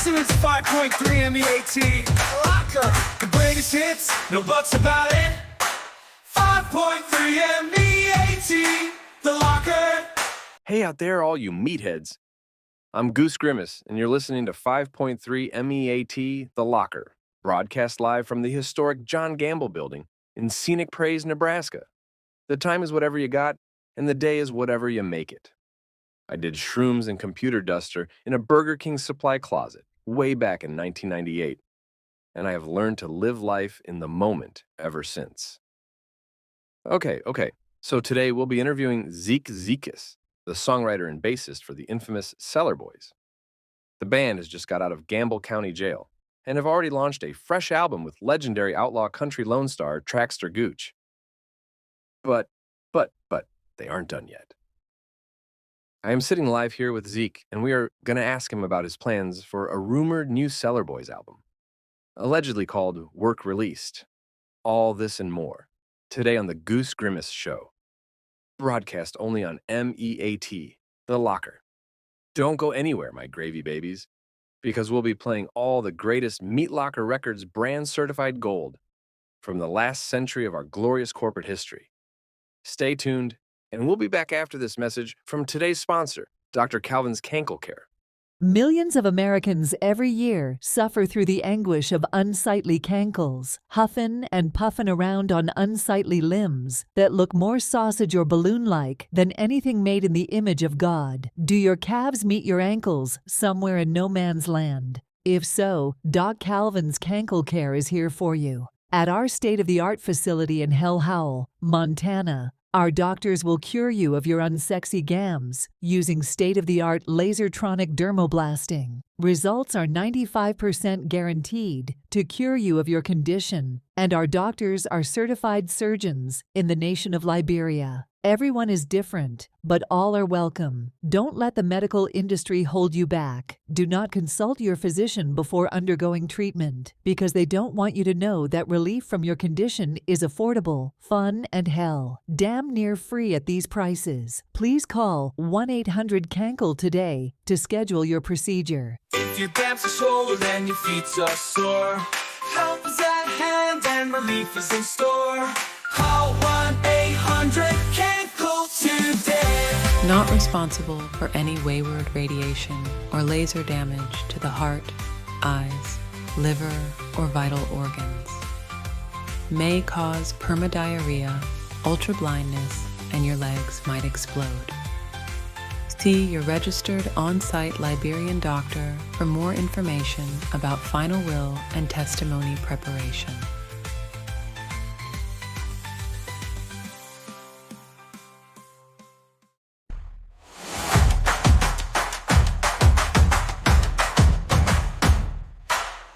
Listening to 5.3 MEAT. Locker. The greatest hits, no buts about it. 5.3 MEAT. The Locker. Hey out there, all you meatheads. I'm Goose Grimace, and you're listening to 5.3 MEAT, The Locker, broadcast live from the historic John Gamble Building in scenic Praise, Nebraska. The time is whatever you got, and the day is whatever you make it. I did shrooms and computer duster in a Burger King supply closet way back in 1998, and I have learned to live life in the moment ever since. Okay, so today we'll be interviewing Zeek Zeekus, the songwriter and bassist for the infamous Cellar Boys. The band has just got out of Gamble County Jail and have already launched a fresh album with legendary outlaw country lone star Traxter Gooch. But they aren't done yet. I am sitting live here with Zeek, and we are going to ask him about his plans for a rumored new Cellar Boys album, allegedly called Work Released. All this and more, today on the Goose Grimace Show. Broadcast only on MEAT, The Locker. Don't go anywhere, my gravy babies, because we'll be playing all the greatest Meatlocker Records brand-certified gold from the last century of our glorious corporate history. Stay tuned, and we'll be back after this message from today's sponsor, Dr. Calvin's Cankle Care. Millions of Americans every year suffer through the anguish of unsightly cankles, huffing and puffing around on unsightly limbs that look more sausage or balloon-like than anything made in the image of God. Do your calves meet your ankles somewhere in no man's land? If so, Doc Calvin's Cankle Care is here for you. At our state-of-the-art facility in Hell Howell, Montana, our doctors will cure you of your unsexy gams using state-of-the-art lasertronic dermoblasting. Results are 95% guaranteed to cure you of your condition, and our doctors are certified surgeons in the nation of Liberia. Everyone is different, but all are welcome. Don't let the medical industry hold you back. Do not consult your physician before undergoing treatment, because they don't want you to know that relief from your condition is affordable, fun, and hell, damn near free at these prices. Please call 1-800-CANKLE today to schedule your procedure. If your gams are swollen and your feet are sore, help is at hand and relief is in store. Call 1-800-CANKLE today. Not responsible for any wayward radiation or laser damage to the heart, eyes, liver, or vital organs. May cause permadiarrhea, ultra-blindness, and your legs might explode. See your registered on-site Liberian doctor for more information about final will and testimony preparation.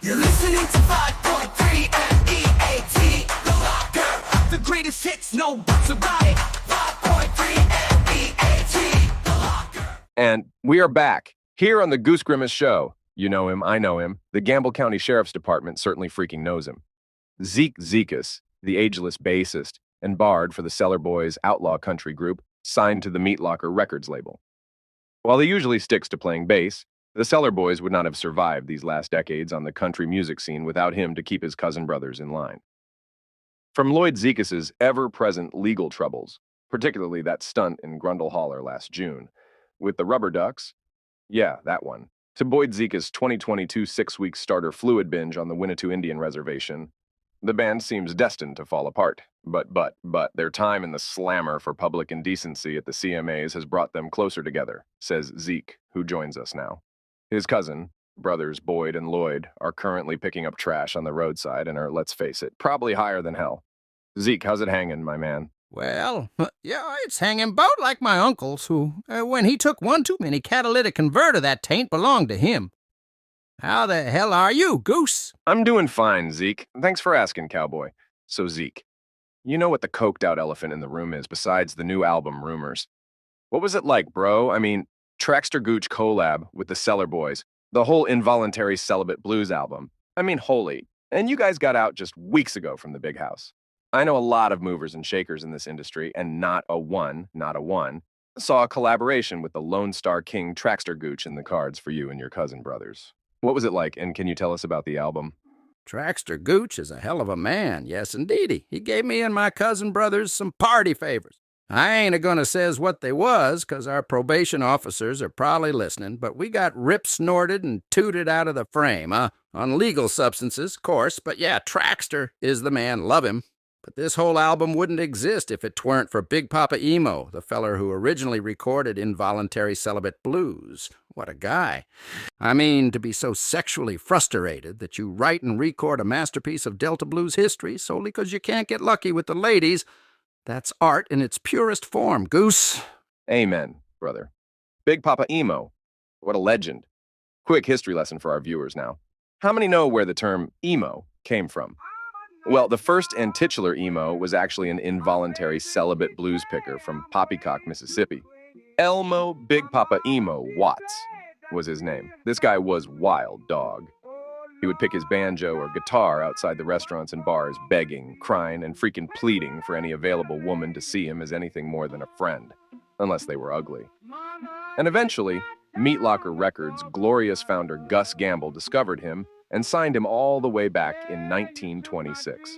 You're listening to 5.3 MEAT, The Locker. The greatest hits, no buts about it. 5.3 MEAT, The Locker. And we are back, here on the Goose Grimace Show. You know him, I know him. The Gamble County Sheriff's Department certainly freaking knows him. Zeek Zeekus, the ageless bassist and bard for the Cellar Boys outlaw country group, signed to the Meatlocker Records label. While he usually sticks to playing bass, the Cellar Boys would not have survived these last decades on the country music scene without him to keep his cousin brothers in line. From Lloyd Zeekus's ever-present legal troubles, particularly that stunt in Grundle Holler last June, with the Rubber Ducks, yeah, that one, to Boyd Zeekus' 2022 six-week starter fluid binge on the Winnetou Indian Reservation, the band seems destined to fall apart. But their time in the slammer for public indecency at the CMAs has brought them closer together, says Zeek, who joins us now. His cousin, brothers Boyd and Lloyd, are currently picking up trash on the roadside and are, let's face it, probably higher than hell. Zeek, how's it hanging, my man? Well, yeah, it's hanging about like my uncle's, who, when he took one too many catalytic converter, that taint belonged to him. How the hell are you, Goose? I'm doing fine, Zeek. Thanks for asking, cowboy. So, Zeek, you know what the coked-out elephant in the room is besides the new album rumors. What was it like, bro? I mean, Traxter Gooch collab with the Cellar Boys, the whole Involuntary Celibate Blues album. I mean, holy. And you guys got out just weeks ago from the big house. I know a lot of movers and shakers in this industry, and not a one, saw a collaboration with the Lone Star King Traxter Gooch in the cards for you and your cousin brothers. What was it like, and can you tell us about the album? Traxter Gooch is a hell of a man, yes indeedy. He gave me and my cousin brothers some party favors. I ain't a-gonna says what they was, 'cause our probation officers are probably listening, but we got rip-snorted and tooted out of the frame, on legal substances, course, but yeah, Traxter is the man, love him. But this whole album wouldn't exist if it tweren't for Big Papa Emo, the feller who originally recorded Involuntary Celibate Blues. What a guy. I mean, to be so sexually frustrated that you write and record a masterpiece of Delta Blues history solely 'cause you can't get lucky with the ladies, that's art in its purest form, Goose. Amen, brother. Big Papa Emo. What a legend. Quick history lesson for our viewers now. How many know where the term emo came from? Well, the first and titular emo was actually an involuntary celibate blues picker from Poppycock, Mississippi. Elmo Big Papa Emo Watts was his name. This guy was wild dog. He would pick his banjo or guitar outside the restaurants and bars, begging, crying, and freaking pleading for any available woman to see him as anything more than a friend, unless they were ugly. And eventually, Meatlocker Records' glorious founder Gus Gamble discovered him and signed him all the way back in 1926.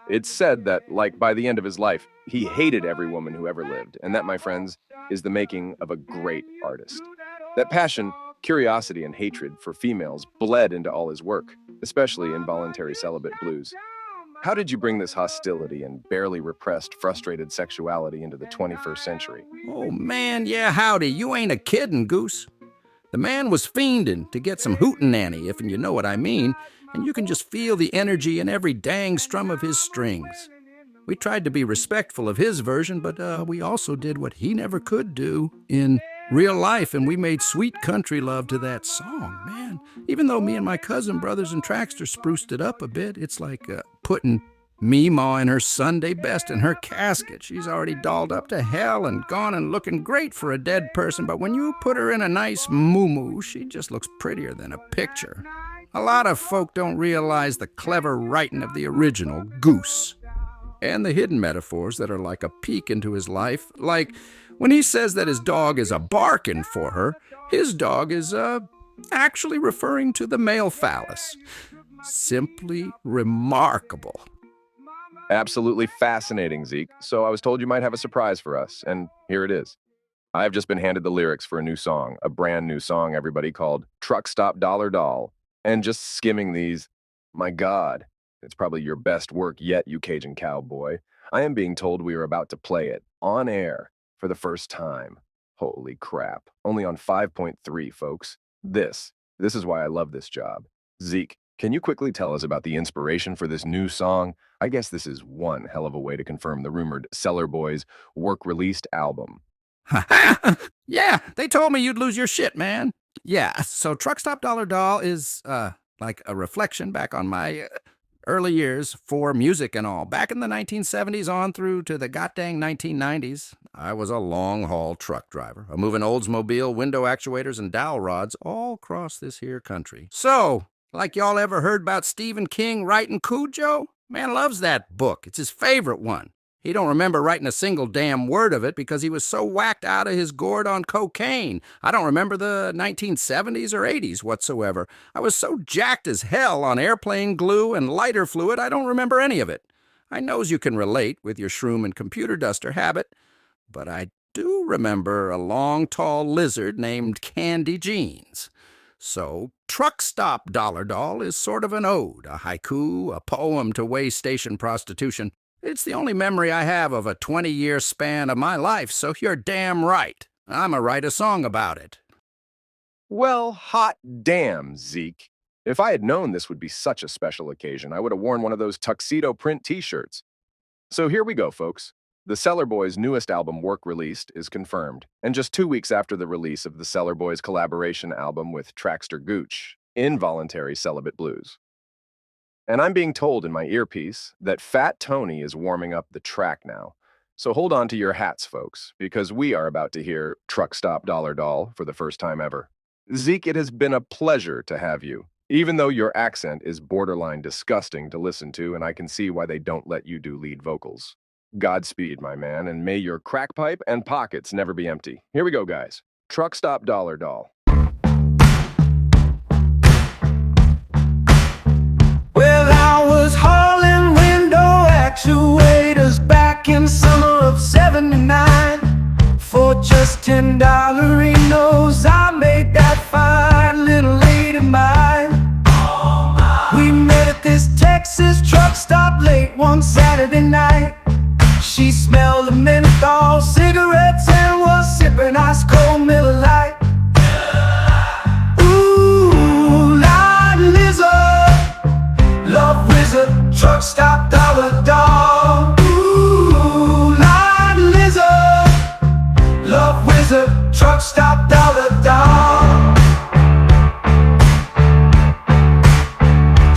It's said that, like, by the end of his life, he hated every woman who ever lived, and that, my friends, is the making of a great artist. That passion, curiosity, and hatred for females bled into all his work, especially Involuntary Celibate Blues. How did you bring this hostility and barely repressed, frustrated sexuality into the 21st century? Oh man, yeah howdy, you ain't a kiddin', Goose. The man was fiending to get some hootenanny, if you know what I mean, and you can just feel the energy in every dang strum of his strings. We tried to be respectful of his version, but we also did what he never could do in real life, and we made sweet country love to that song, man. Even though me and my cousin brothers and Traxter spruced it up a bit, it's like putting Meemaw in her Sunday best in her casket. She's already dolled up to hell and gone and looking great for a dead person, but when you put her in a nice moo-moo, she just looks prettier than a picture. A lot of folk don't realize the clever writing of the original Goose, and the hidden metaphors that are like a peek into his life. Like, when he says that his dog is a barking for her, his dog is actually referring to the male phallus. Simply remarkable. Absolutely fascinating, Zeke. So I was told you might have a surprise for us, and here it is. I've just been handed the lyrics for a new song, a brand new song, everybody, called Truck Stop Dollar Doll. And just skimming these, my God, it's probably your best work yet, you Cajun cowboy. I am being told we are about to play it on air for the first time. Holy crap. Only on 5.3, folks. This is why I love this job. Zeke, can you quickly tell us about the inspiration for this new song? I guess this is one hell of a way to confirm the rumored Cellar Boys work-released album. Yeah, they told me you'd lose your shit, man. Yeah, so Truck Stop Dollar Doll is, like a reflection back on my early years for music and all. Back in the 1970s on through to the goddamn 1990s, I was a long-haul truck driver, a moving Oldsmobile, window actuators, and dowel rods all across this here country. So, like y'all ever heard about Stephen King writing Cujo? Man loves that book. It's his favorite one. He don't remember writing a single damn word of it because he was so whacked out of his gourd on cocaine. I don't remember the 1970s or 80s whatsoever. I was so jacked as hell on airplane glue and lighter fluid, I don't remember any of it. I knows you can relate with your shroom and computer duster habit, but I do remember a long, tall lizard named Candy Jeans. So, Truck Stop Dollar Doll is sort of an ode, a haiku, a poem to way station prostitution. It's the only memory I have of a 20-year span of my life, so you're damn right. I'ma write a song about it. Well, hot damn, Zeke. If I had known this would be such a special occasion, I would have worn one of those tuxedo print t-shirts. So here we go, folks. The Cellar Boys' newest album, Work Released, is confirmed, and just 2 weeks after the release of the Cellar Boys' collaboration album with Traxter Gooch, Involuntary Celibate Blues. And I'm being told in my earpiece that Fat Tony is warming up the track now. So hold on to your hats, folks, because we are about to hear Truck Stop Dollar Doll for the first time ever. Zeke, it has been a pleasure to have you, even though your accent is borderline disgusting to listen to, and I can see why they don't let you do lead vocals. Godspeed, my man, and may your crack pipe and pockets never be empty. Here we go, guys. Truck Stop Dollar Doll. I was hauling window actuators back in summer of '79. For just $10 I made that fine little lady mine. We met at this Texas truck stop late one Saturday night. She smelled of menthol cigarettes and was sipping ice cold Miller Lite. Ooh, Light Lizard, love wizard, truck stop dollar dog. Ooh, Light Lizard, love wizard, truck stop dollar dog.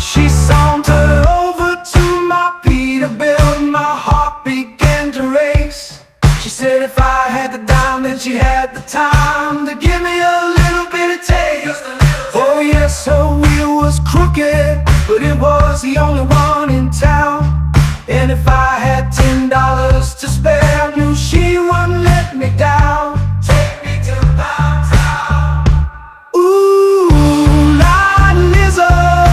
She sauntered over to my Peterbilt and my heart began to race. She said if I had the dime then she had the time to give me a little bit of taste. Oh yes, her wheel was crooked, but it was the only one in town. And if I had $10 to spare, I knew she wouldn't let me down. Take me to Pound Town. Ooh, Light Lizard,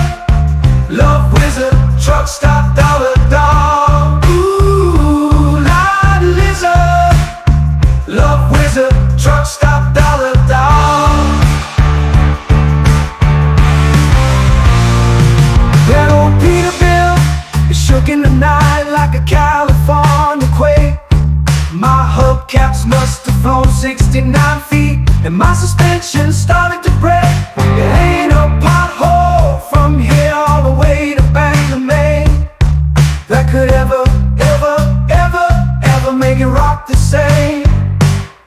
love wizard, truck stop dollar dog. Ooh, Light Lizard, love wizard, truck stop dollar dog. That old Peterbilt is shook in the night like a California quake. My hubcaps must have flown 69 feet, and my suspension started to break. It ain't a pothole from here all the way to Bangor, Maine that could ever make it rock the same.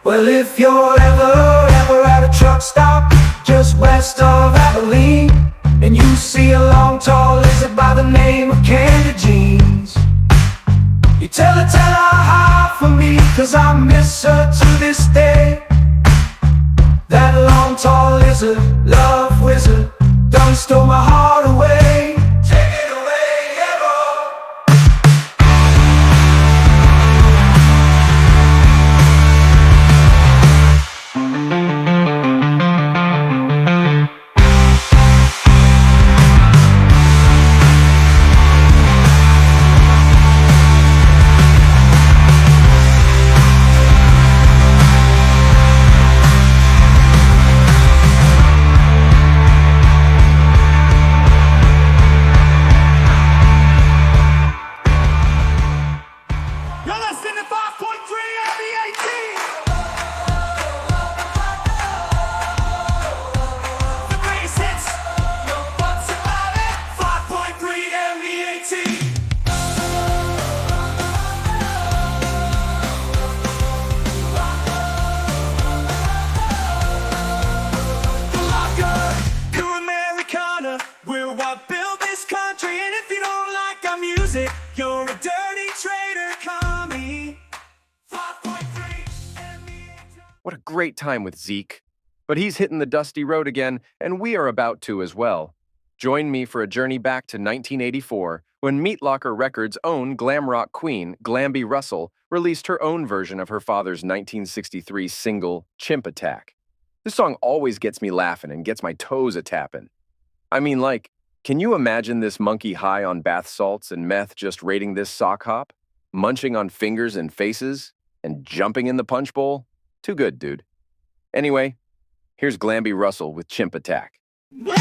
Well, if you're ever at a truck stop just west of Abilene, and you see a long tall lizard by the name of Candy Jeans, you tell her hi for me, 'cause I miss her to this day. That long tall lizard, love wizard, done stole my heart away. Take it away, hero. You're listening to 5.3 MEAT. The greatest hits, no buts about it. 5.3 MEAT. The Locker, pure Americana. We're what built this country, and if you don't like our music, you're a dirty traitor, commie. 5.3 MEAT. What a great time with Zeek. But he's hitting the dusty road again, and we are about to as well. Join me for a journey back to 1984, when Meatlocker Records' own glam rock queen, Glamby Russell, released her own version of her father's 1963 single, Chimp Attack. This song always gets me laughing and gets my toes a-tapping. I mean, like, can you imagine this monkey high on bath salts and meth just raiding this sock hop? Munching on fingers and faces? And jumping in the punch bowl? Too good, dude. Anyway, here's Glamby Russell with Chimp Attack. Woo!